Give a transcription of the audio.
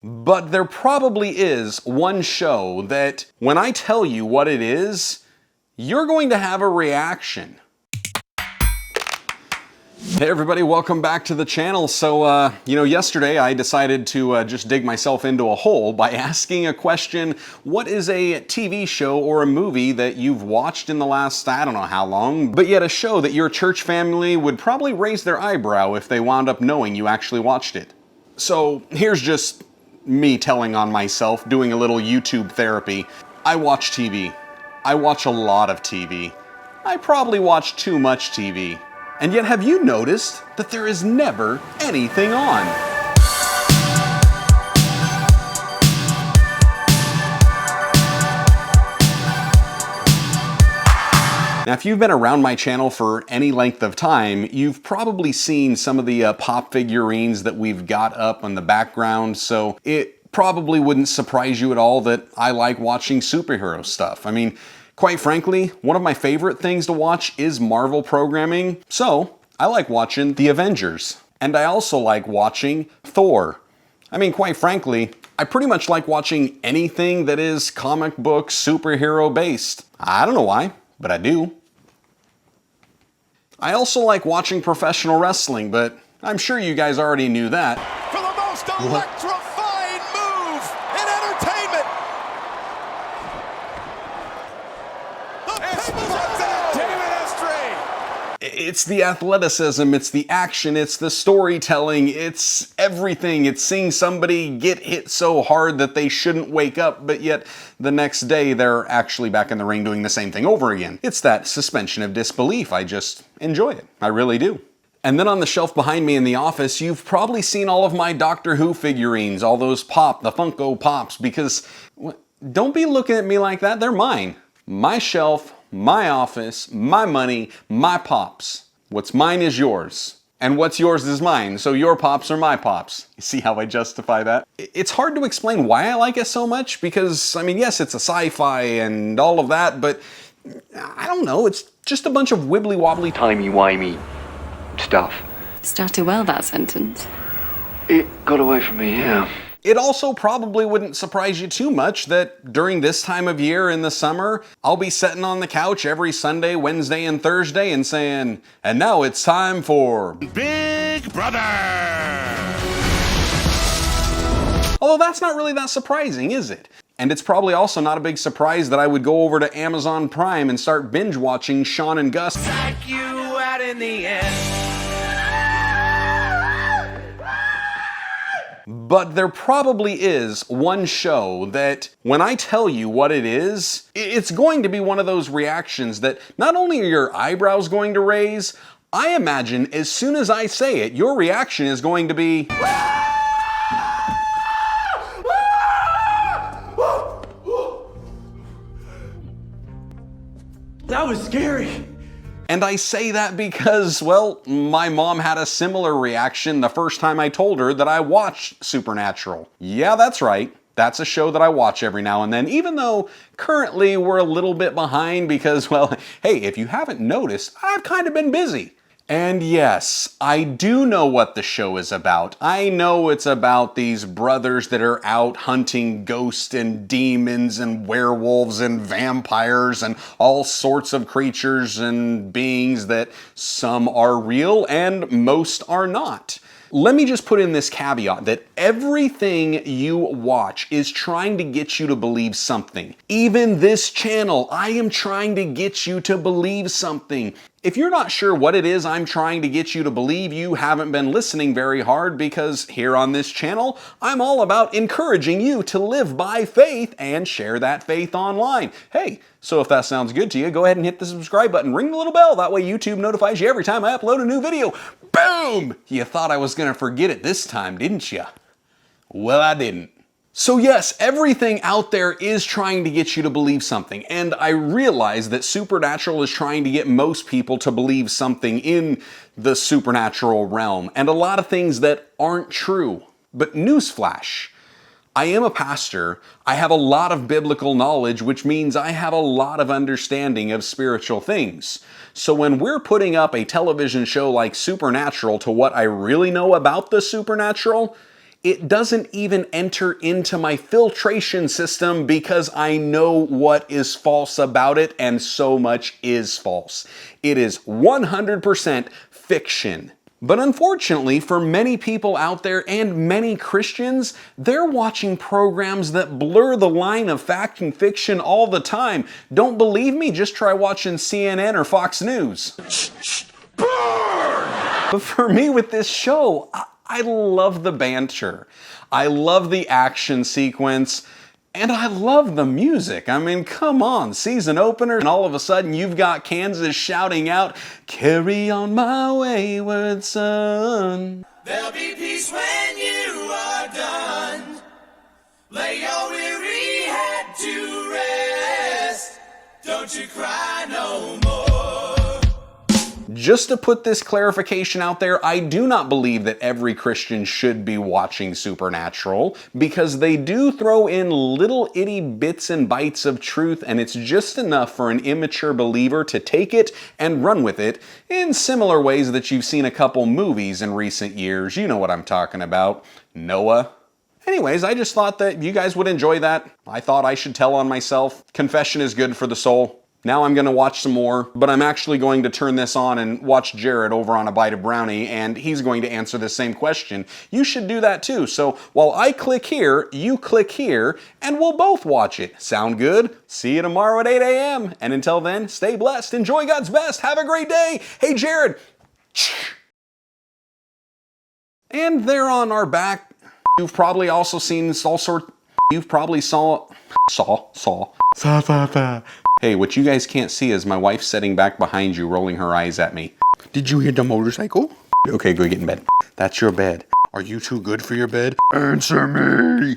But there probably is one show that, when I tell you what it is, you're going to have a reaction. Hey everybody, welcome back to the channel. So, yesterday I decided to just dig myself into a hole by asking a question: what is a TV show or a movie that you've watched in the last, I don't know how long, but yet a show that your church family would probably raise their eyebrow if they wound up knowing you actually watched it? So, here's just me telling on myself, doing a little YouTube therapy. I watch TV. I watch a lot of TV. I probably watch too much TV. And yet, have you noticed that there is never anything on? Now, if you've been around my channel for any length of time, you've probably seen some of the pop figurines that we've got up in the background, so it probably wouldn't surprise you at all that I like watching superhero stuff. I mean, quite frankly, one of my favorite things to watch is Marvel programming, so I like watching The Avengers. And I also like watching Thor. I mean, quite frankly, I pretty much like watching anything that is comic book superhero based. I don't know why, but I do. I also like watching professional wrestling, but I'm sure you guys already knew that. For the most electrifying move in entertainment! It's the athleticism, it's the action, it's the storytelling, it's everything. It's seeing somebody get hit so hard that they shouldn't wake up, but yet the next day they're actually back in the ring doing the same thing over again. It's that suspension of disbelief. I just enjoy it. I really do. And then on the shelf behind me in the office, you've probably seen all of my Doctor Who figurines, all those the Funko Pops, because don't be looking at me like that, they're mine. My shelf, my office, my money, my pops. What's mine is yours. And what's yours is mine, so your pops are my pops. You see how I justify that? It's hard to explain why I like it so much, because, I mean, yes, it's a sci-fi and all of that, but I don't know, it's just a bunch of wibbly-wobbly, timey-wimey stuff. Started well, that sentence. It got away from me, yeah. It also probably wouldn't surprise you too much that during this time of year in the summer, I'll be sitting on the couch every Sunday, Wednesday, and Thursday and saying, and now it's time for Big Brother! Although that's not really that surprising, is it? And it's probably also not a big surprise that I would go over to Amazon Prime and start binge watching Sean and Gus. Like you out in the end. But there probably is one show that, when I tell you what it is, it's going to be one of those reactions that not only are your eyebrows going to raise, I imagine as soon as I say it, your reaction is going to be... That was scary. And I say that because, well, my mom had a similar reaction the first time I told her that I watched Supernatural. Yeah, that's right. That's a show that I watch every now and then, even though currently we're a little bit behind because, well, hey, if you haven't noticed, I've kind of been busy. And yes, I do know what the show is about. I know it's about these brothers that are out hunting ghosts and demons and werewolves and vampires and all sorts of creatures and beings that some are real and most are not. Let me just put in this caveat that everything you watch is trying to get you to believe something. Even this channel, I am trying to get you to believe something. If you're not sure what it is I'm trying to get you to believe, you haven't been listening very hard, because here on this channel, I'm all about encouraging you to live by faith and share that faith online. Hey, so if that sounds good to you, go ahead and hit the subscribe button, ring the little bell, that way YouTube notifies you every time I upload a new video. Boom! You thought I was gonna forget it this time, didn't you? Well, I didn't. So yes, everything out there is trying to get you to believe something, and I realize that Supernatural is trying to get most people to believe something in the supernatural realm, and a lot of things that aren't true. But newsflash, I am a pastor, I have a lot of biblical knowledge, which means I have a lot of understanding of spiritual things. So when we're putting up a television show like Supernatural to what I really know about the supernatural, It doesn't even enter into my filtration system because I know what is false about it, and so much is false. It is 100% fiction. But unfortunately, for many people out there and many Christians, they're watching programs that blur the line of fact and fiction all the time. Don't believe me? Just try watching CNN or Fox News. But for me with this show, I love the banter. I love the action sequence. And I love the music. I mean, come on, season opener, and all of a sudden you've got Kansas shouting out, "Carry on my wayward son." There'll be peace when you are done. Lay your weary head to rest. Don't you cry no more. Just to put this clarification out there, I do not believe that every Christian should be watching Supernatural, because they do throw in little itty bits and bites of truth, and it's just enough for an immature believer to take it and run with it in similar ways that you've seen a couple movies in recent years. You know what I'm talking about. Noah. Anyways, I just thought that you guys would enjoy that. I thought I should tell on myself. Confession is good for the soul. Now I'm going to watch some more, but I'm actually going to turn this on and watch Jared over on A Bite of Brownie, and he's going to answer the same question. You should do that too. So while I click here, you click here, and we'll both watch it. Sound good? See you tomorrow at 8 a.m. And until then, stay blessed, enjoy God's best, have a great day. Hey, Jared. And there on our back, you've probably also seen all sorts. You've probably saw. Hey, what you guys can't see is my wife sitting back behind you, rolling her eyes at me. Did you hear the motorcycle? Okay, go get in bed. That's your bed. Are you too good for your bed? Answer me!